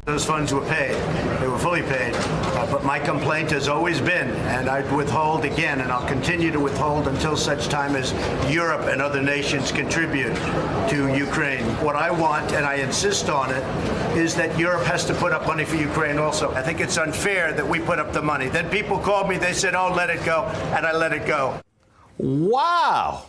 Those funds were paid. They were fully paid. But my complaint has always been, and I'd withhold again, and I'll continue to withhold until such time as Europe and other nations contribute to Ukraine. What I want, and I insist on it, is that Europe has to put up money for Ukraine also. I think it's unfair that we put up the money. Then people called me, they said, oh, let it go, and I let it go. Wow.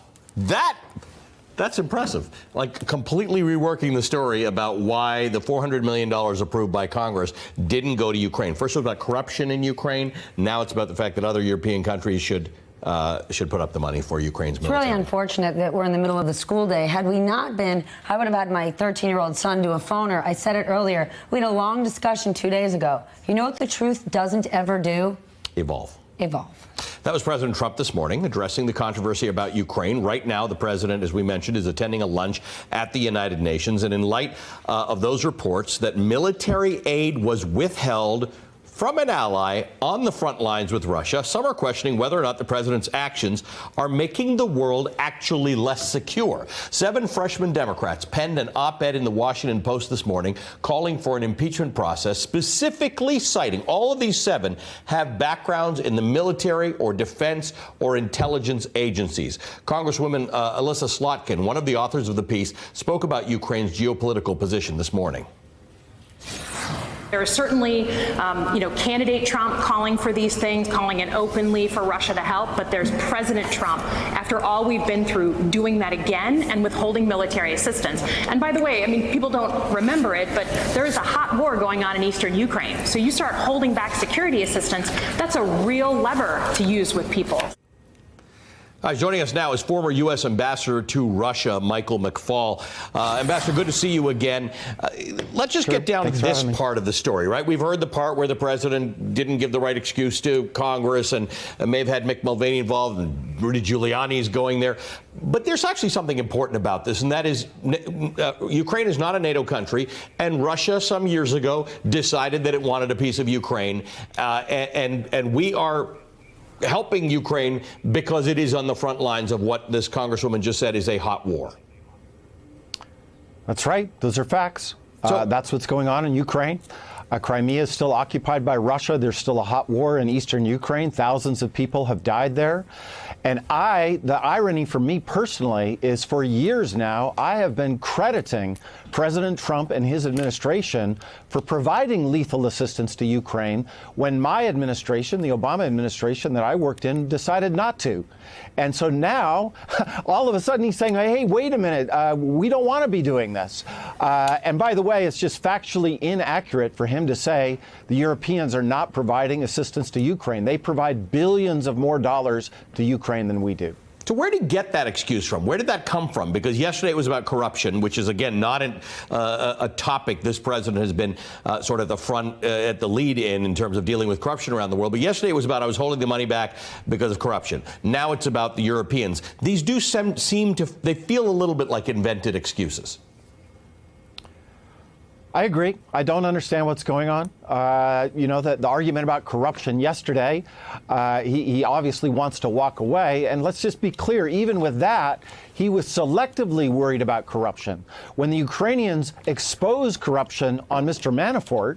That's impressive. Like completely reworking the story about why the $400 million approved by Congress didn't go to Ukraine. First it was about corruption in Ukraine. Now it's about the fact that other European countries should put up the money for Ukraine's military. It's really unfortunate that we're in the middle of the school day. Had we not been, I would have had my 13-year-old son do a phoner. I said it earlier. We had a long discussion 2 days ago. You know what the truth doesn't ever do? Evolve. Evolve. That was President Trump this morning addressing the controversy about Ukraine. Right now, the president, as we mentioned, is attending a lunch at the United Nations. And in light of those reports that military aid was withheld from an ally on the front lines with Russia, some are questioning whether or not the president's actions are making the world actually less secure. 7 freshman Democrats penned an op-ed in the Washington Post this morning calling for an impeachment process, specifically citing all of these 7 have backgrounds in the military or defense or intelligence agencies. Congresswoman Elissa Slotkin, one of the authors of the piece, spoke about Ukraine's geopolitical position this morning. There is certainly, candidate Trump calling for these things, calling it openly for Russia to help, but there's President Trump, after all we've been through, doing that again and withholding military assistance. And by the way, I mean, people don't remember it, but there is a hot war going on in eastern Ukraine. So you start holding back security assistance, that's a real lever to use with people. Joining us now is former U.S. Ambassador to Russia, Michael McFaul. Ambassador, good to see you again. Let's just get down to this part of the story, right? We've heard the part where the president didn't give the right excuse to Congress and may have had Mick Mulvaney involved, and Rudy Giuliani is going there. But there's actually something important about this, and that is Ukraine is not a NATO country, and Russia some years ago decided that it wanted a piece of Ukraine, and we are helping Ukraine because it is on the front lines of what this Congresswoman just said is a hot war. That's right. Those are facts. That's what's going on in Ukraine. Crimea is still occupied by Russia. There's still a hot war in eastern Ukraine. Thousands of people have died there. And the irony for me personally is for years now, I have been crediting President Trump and his administration for providing lethal assistance to Ukraine when my administration, the Obama administration that I worked in, decided not to. And so now, all of a sudden, he's saying, hey, wait a minute, we don't want to be doing this. And by the way, it's just factually inaccurate for him to say the Europeans are not providing assistance to Ukraine. They provide billions of more dollars to Ukraine than we do. So where did he get that excuse from? Where did that come from? Because yesterday it was about corruption, which is, again, not a topic this president has been sort of the front, at the lead in terms of dealing with corruption around the world. But yesterday it was about I was holding the money back because of corruption. Now it's about the Europeans. These do seem to, they feel a little bit like invented excuses. I agree. I don't understand what's going on. The argument about corruption yesterday, he obviously wants to walk away. And let's just be clear, even with that, he was selectively worried about corruption. When the Ukrainians exposed corruption on Mr. Manafort,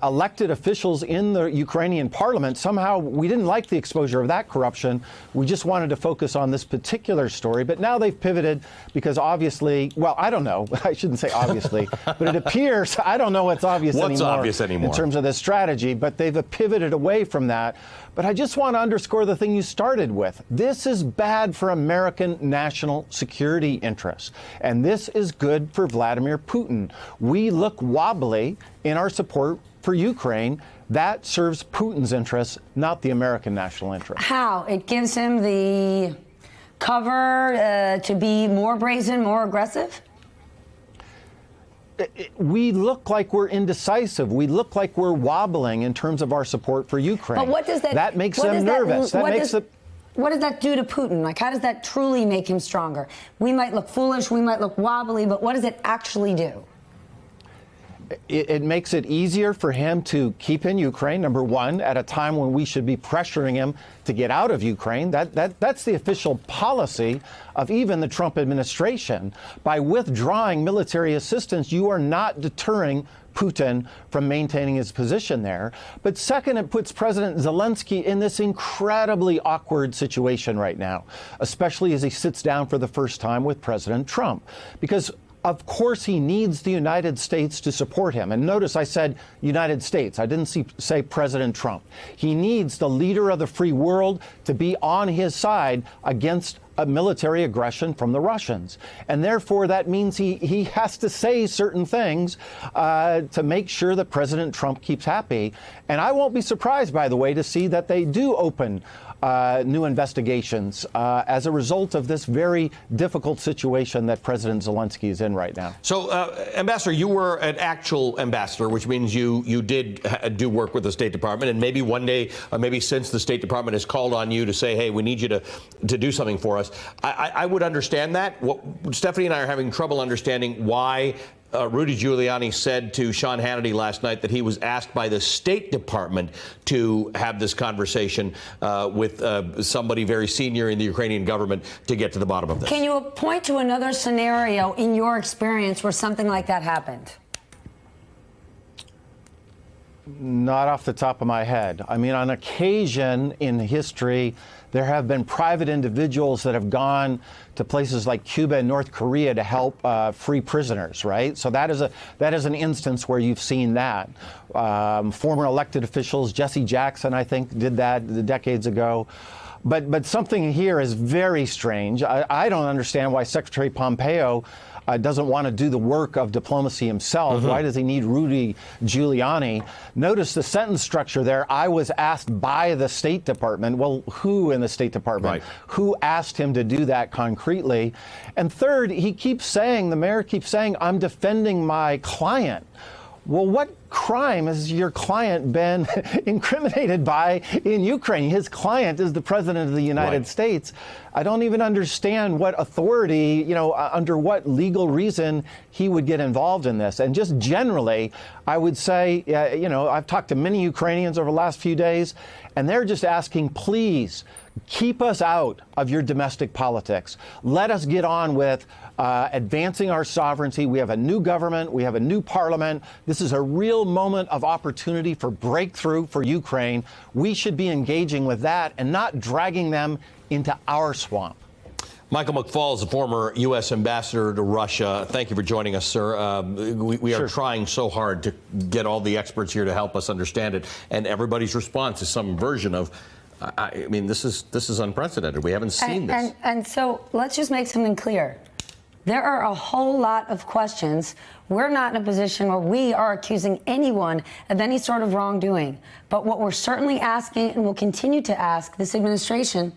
elected officials in the Ukrainian parliament, somehow we didn't like the exposure of that corruption. We just wanted to focus on this particular story. But now they've pivoted because obviously, well, I don't know. I shouldn't say obviously, but it appears, I don't know what's obvious anymore. What's obvious anymore? In terms of the strategy, but they've pivoted away from that. But I just want to underscore the thing you started with. This is bad for American national security interests, and this is good for Vladimir Putin. We look wobbly in our support for Ukraine. That serves Putin's interests, not the American national interest. How? It gives him the cover to be more brazen, more aggressive? We look like we're indecisive. We look like we're wobbling in terms of our support for Ukraine. But what does that? That makes them nervous. What does that do to Putin? Like, how does that truly make him stronger? We might look foolish, we might look wobbly, but what does it actually do? it makes it easier for him to keep in Ukraine, number one, at a time when we should be pressuring him to get out of Ukraine. That's the official policy of even the Trump administration. By withdrawing military assistance, you are not deterring Putin from maintaining his position there. But second, it puts President Zelensky in this incredibly awkward situation right now, especially as he sits down for the first time with President Trump. Because of course, he needs the United States to support him. And notice I said United States. I didn't say President Trump. He needs the leader of the free world to be on his side against a military aggression from the Russians. And therefore, that means he has to say certain things to make sure that President Trump keeps happy. And I won't be surprised, by the way, to see that they do open new investigations as a result of this very difficult situation that President Zelensky is in right now. So, Ambassador, you were an actual ambassador, which means you did do work with the State Department, and maybe one day, or maybe since the State Department has called on you to say, hey, we need you to do something for us. I would understand that. Stephanie and I are having trouble understanding why Rudy Giuliani said to Sean Hannity last night that he was asked by the State Department to have this conversation with somebody very senior in the Ukrainian government to get to the bottom of this. Can you point to another scenario in your experience where something like that happened? Not off the top of my head. I mean, on occasion in history, there have been private individuals that have gone to places like Cuba and North Korea to help free prisoners, right? So that is an instance where you've seen that. Former elected officials, Jesse Jackson, I think, did that decades ago. But something here is very strange. I don't understand why Secretary Pompeo doesn't want to do the work of diplomacy himself. Mm-hmm. Why does he need Rudy Giuliani? Notice the sentence structure there. I was asked by the State Department. Well, who in the State Department? Right. Who asked him to do that concretely? And third, the mayor keeps saying, I'm defending my client. Well, what crime has your client been incriminated by in Ukraine? His client is the president of the United States. I don't even understand what authority, under what legal reason he would get involved in this. And just generally, I would say, I've talked to many Ukrainians over the last few days, and they're just asking, please, keep us out of your domestic politics. Let us get on with advancing our sovereignty. We have a new government. We have a new parliament. This is a real moment of opportunity for breakthrough for Ukraine. We should be engaging with that and not dragging them into our swamp. Michael McFaul is the former U.S. ambassador to Russia. Thank you for joining us, sir. We are trying so hard to get all the experts here to help us understand it, and everybody's response is some version of, I mean, this is unprecedented. We haven't seen this. And so let's just make something clear. There are a whole lot of questions. We're not in a position where we are accusing anyone of any sort of wrongdoing. But what we're certainly asking and will continue to ask this administration,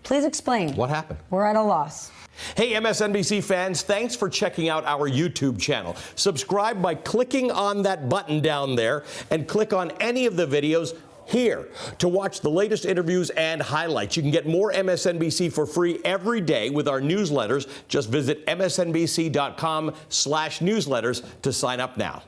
please explain. What happened? We're at a loss. Hey, MSNBC fans, thanks for checking out our YouTube channel. Subscribe by clicking on that button down there and click on any of the videos here to watch the latest interviews and highlights. You can get more MSNBC for free every day with our newsletters. Just visit msnbc.com/newsletters to sign up now.